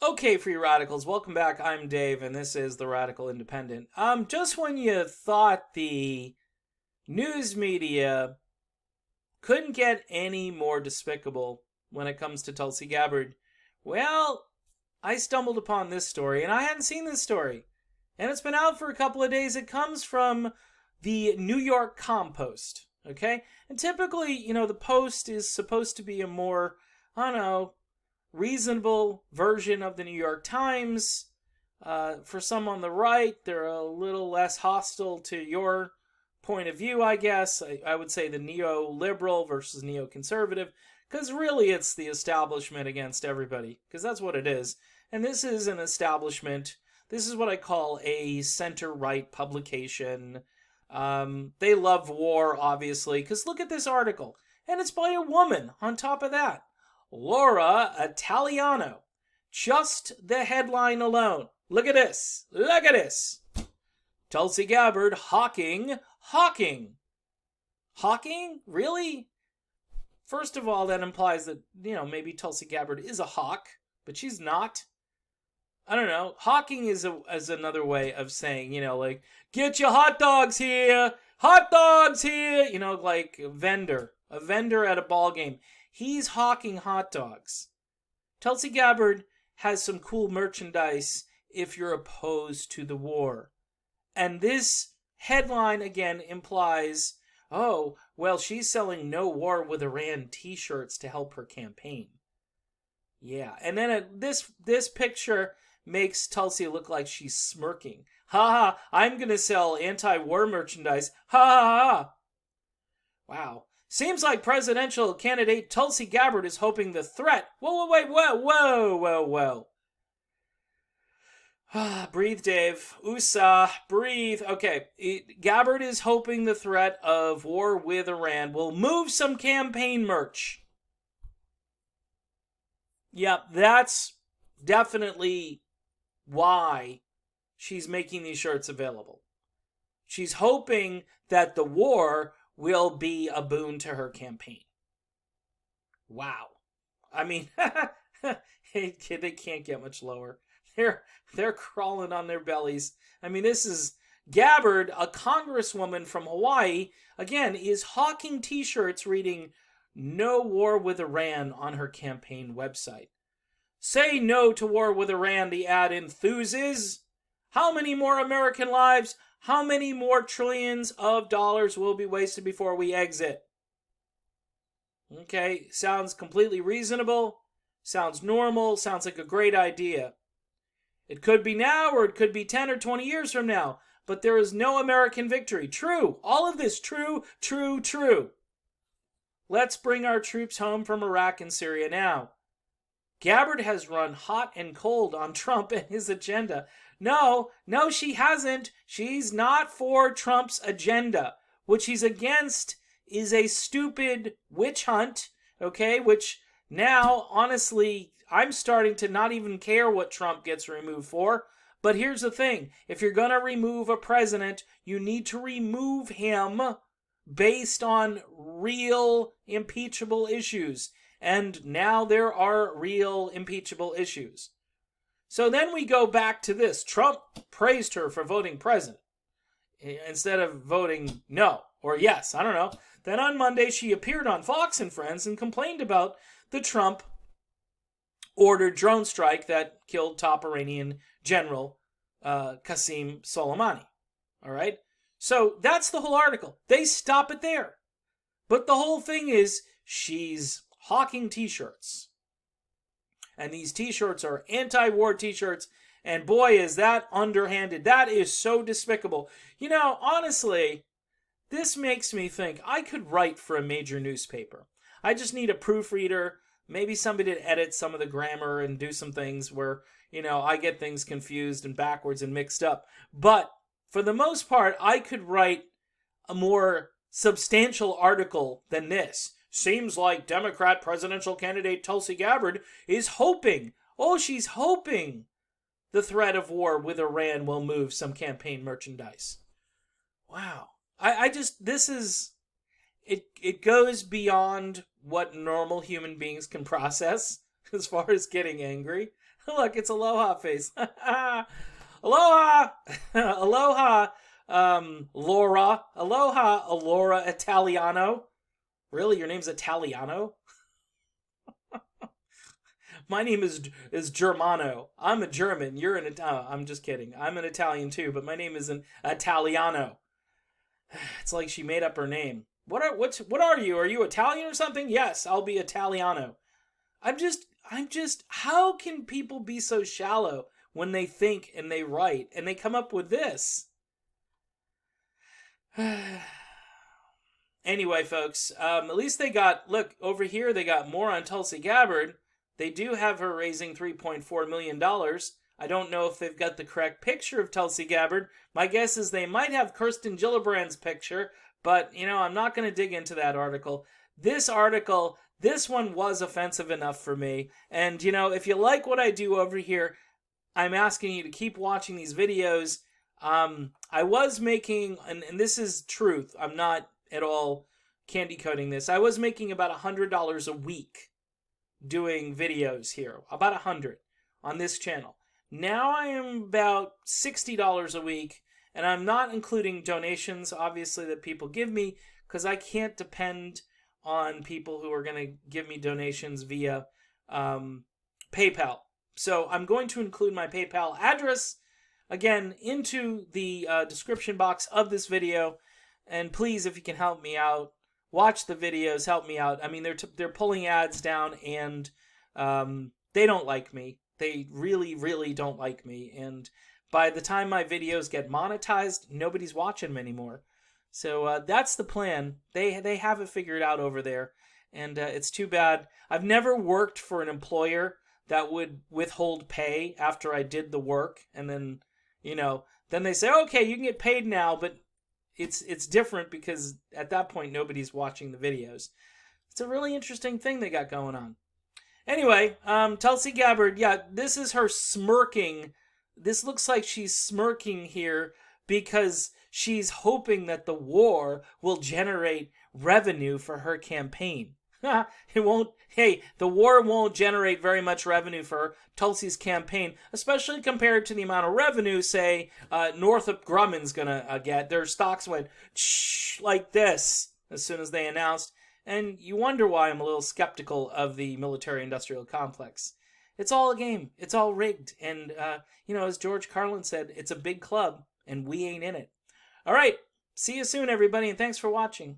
Okay, free radicals, welcome back. I'm Dave, and this is the Radical Independent. Just when you thought the news media couldn't get any more despicable when it comes to Tulsi Gabbard, well, I stumbled upon this story, and I hadn't seen this story, and it's been out for a couple of days. It comes from the New York Compost, okay? And typically, the Post is supposed to be a more, I don't know, reasonable version of the New York Times. For some on the right, they're a little less hostile to your point of view, I guess. I would say the neoliberal versus neoconservative, because really it's the establishment against everybody, because that's what it is. And this is an establishment. This is what I call a center-right publication. They love war, obviously, because look at this article. And it's by a woman on top of that. Laura Italiano. Just the headline alone. Look at this. Look at this. Tulsi Gabbard hawking. Hawking? Really? First of all, that implies that, maybe Tulsi Gabbard is a hawk, but she's not. I don't know. Hawking is another way of saying, like, get your hot dogs here. Hot dogs here. Like a vendor at a ball game. He's hawking hot dogs. Tulsi Gabbard has some cool merchandise if you're opposed to the war. And this headline again implies, oh, well, she's selling "No War with Iran" t-shirts to help her campaign. Yeah, and then this picture makes Tulsi look like she's smirking. Ha ha, I'm gonna sell anti-war merchandise. Ha ha ha. Wow. Seems like presidential candidate Tulsi Gabbard is hoping the threat. Whoa. Breathe, Dave. USA, breathe. Okay, Gabbard is hoping the threat of war with Iran will move some campaign merch. Yep, that's definitely why she's making these shirts available. She's hoping that the war will be a boon to her campaign. Wow. I mean, they can't get much lower. They're crawling on their bellies. I mean, this is Gabbard, a congresswoman from Hawaii, again, is hawking t-shirts reading "No War with Iran" on her campaign website. Say no to war with Iran, the ad enthuses. How many more American lives? How many more trillions of dollars will be wasted before we exit? Okay, sounds completely reasonable. Sounds normal. Sounds like a great idea. It could be now, or it could be 10 or 20 years from now. But there is no American victory. True. All of this true. Let's bring our troops home from Iraq and Syria now. Gabbard has run hot and cold on Trump and his agenda. No, she hasn't. She's not for Trump's agenda. What she's against is a stupid witch hunt, okay, which now, honestly, I'm starting to not even care what Trump gets removed for. But here's the thing. If you're going to remove a president, you need to remove him based on real impeachable issues. And now there are real impeachable issues. So then we go back to this. Trump praised her for voting president instead of voting no or yes. I don't know. Then on Monday, she appeared on Fox and Friends and complained about the Trump ordered drone strike that killed top Iranian general Qasem Soleimani. All right? So that's the whole article. They stop it there. But the whole thing is she's hawking t-shirts. And these t-shirts are anti-war t-shirts. And boy, is that underhanded. That is so despicable. Honestly, this makes me think I could write for a major newspaper. I just need a proofreader, maybe somebody to edit some of the grammar and do some things where, I get things confused and backwards and mixed up. But for the most part, I could write a more substantial article than this. Seems like Democrat presidential candidate Tulsi Gabbard is hoping, she's hoping the threat of war with Iran will move some campaign merchandise. Wow. It goes beyond what normal human beings can process. as far as getting angry. Look, it's Aloha face. Aloha! Aloha, Laura. Aloha, Alora Italiano. Really? Your name's Italiano? My name is Germano. I'm a German. You're an I'm just kidding. I'm an Italian too, but my name is an Italiano. It's like she made up her name. What are you? Are you Italian or something? Yes, I'll be Italiano. I'm just how can people be so shallow when they think and they write and they come up with this? Anyway, folks, at least they got, look, over here they got more on Tulsi Gabbard. They do have her raising $3.4 million. I don't know if they've got the correct picture of Tulsi Gabbard. My guess is they might have Kirsten Gillibrand's picture, but, I'm not going to dig into that article. This one was offensive enough for me. And, if you like what I do over here, I'm asking you to keep watching these videos. I was making, and this is truth, I'm not at all candy coating this. I was making about $100 a week doing videos here, about 100 on this channel. Now I am about $60 a week, and I'm not including donations, obviously, that people give me, because I can't depend on people who are going to give me donations via PayPal. So I'm going to include my PayPal address, again, into the description box of this video. And please, if you can help me out, watch the videos, help me out. I mean, they're pulling ads down, and they don't like me. They really, really don't like me. And by the time my videos get monetized, nobody's watching them anymore. So that's the plan. They have it figured out over there. And it's too bad. I've never worked for an employer that would withhold pay after I did the work. And then, then they say, okay, you can get paid now, but it's different because at that point nobody's watching the videos. It's a really interesting thing they got going on. Anyway, Tulsi Gabbard, yeah, this is her smirking. This looks like she's smirking here because she's hoping that the war will generate revenue for her campaign. It won't. Hey, the war won't generate very much revenue for Tulsi's campaign, especially compared to the amount of revenue, say, Northrop Grumman's gonna get. Their stocks went shh like this as soon as they announced, and you wonder why I'm a little skeptical of the military-industrial complex. It's all a game. It's all rigged, and as George Carlin said, it's a big club, and we ain't in it. All right, see you soon, everybody, and thanks for watching.